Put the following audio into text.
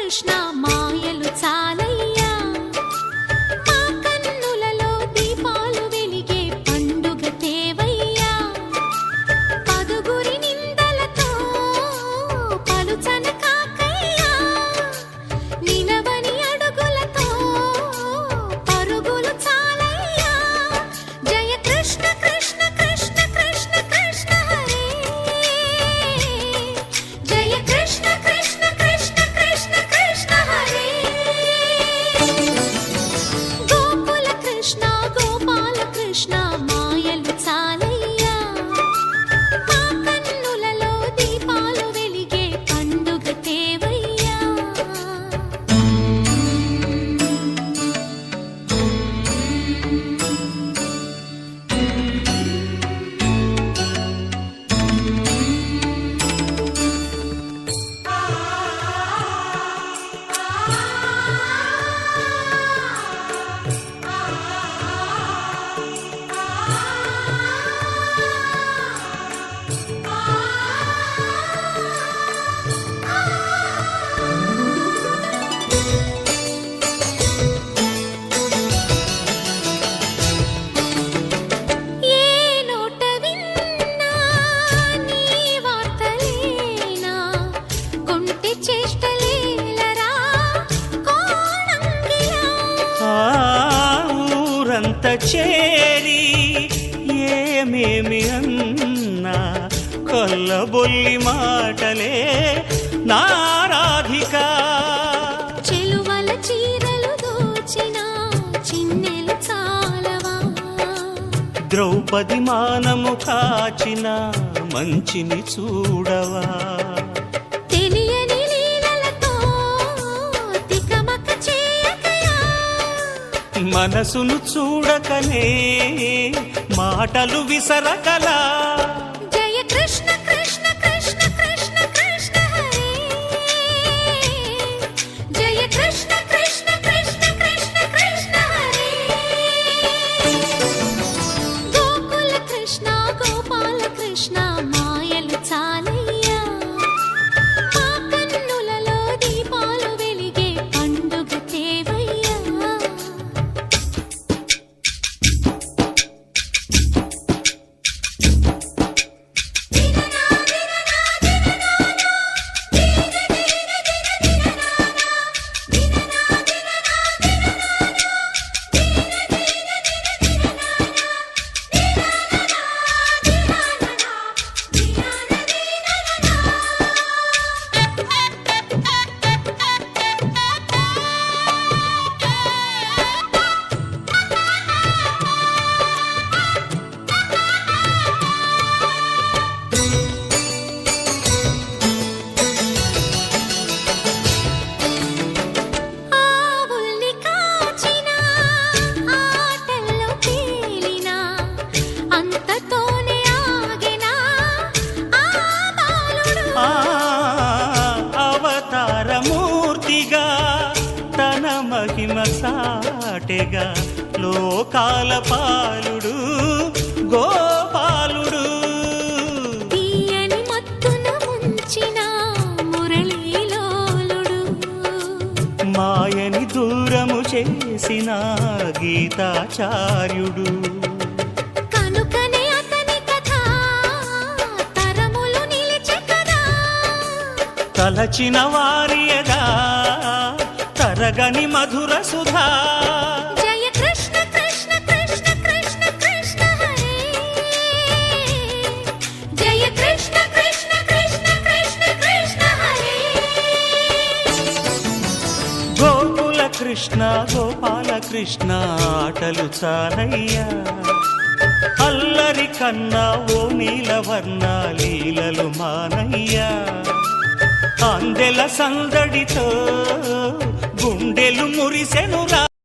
కృష్ణ మాయలు చాలయ్యా మా కన్నులలో దీపాలు వెలిగే పండుగ తేవయ్యా పదుగురి నిందలతో పలుచన కాకయ్యా నిలవని అడుగులతో పరుగులు చాలయ్యా జయ కృష్ణ కృష్ణ కృష్ణ కృష్ణ కృష్ణ హరే జయ కృష్ణ కృష్ణ కృష్ణ కృష్ణ కృష్ణ హరే గోకుల కృష్ణ గోపాల కృష్ణ మాయలు చాలయ్యా మా కన్నులలో దీపాలు వెలిగే పండుగ తేవయ్యా ఏ నోట విన్నా నీ వార్తలేనా కొంటె చేష్టలేలరా కోణంగిలా ఆ ఊరంతా చేరి ఏమేమి అన్నా కొల్లబొల్లి మాటలే నారాధిక చెలువల చీరలు దోచిన చిన్నెలు చాలవా ద్రౌపది మానము కాచిన మంచిని చూడవా తెలియని లీలలతో తికమక చేయకయా మనసును చూడకనే మాటలు విసరకలా జయ కృష్ణ కృష్ణ కృష్ణ కృష్ణ కృష్ణ హరే జయ కృష్ణ కృష్ణ కృష్ణ కృష్ణ కృష్ణ హరే గోకుల కృష్ణ గోపాల కృష్ణ మాయలు చాలయ్యా మా కన్నులలో దీపాలు వెలిగే పండుగ తేవయ్యా ఆవుల్ని కాచిన ఆటల్లో తేలిన అంతతోనే ఆగిన ఆ బాలుడు ఆ అవతారమూర్తిగా తన మహిమ సాటెగా లోకాల పాలుడు గోపాలుడు తీయని మత్తున ముంచిన మురళీలోలుడు మాయని దూరము చేసిన గీతాచార్యుడు కనుకనే అతని కథ తరములు నిలిచె కదా తలచిన వారియగా తరగని మధుర సుధా జయ కృష్ణ కృష్ణ కృష్ణ కృష్ణ కృష్ణ హరే జయ కృష్ణ కృష్ణ కృష్ణ కృష్ణ కృష్ణ హరే గోకుల కృష్ణ గోపాల కృష్ణ ఆటలు చాలయ్యా అల్లరి కన్నా ఓ నీలవర్ణ లీలలు మానయ్యా అందెల సందడితో గుండెలు మురిసెనురా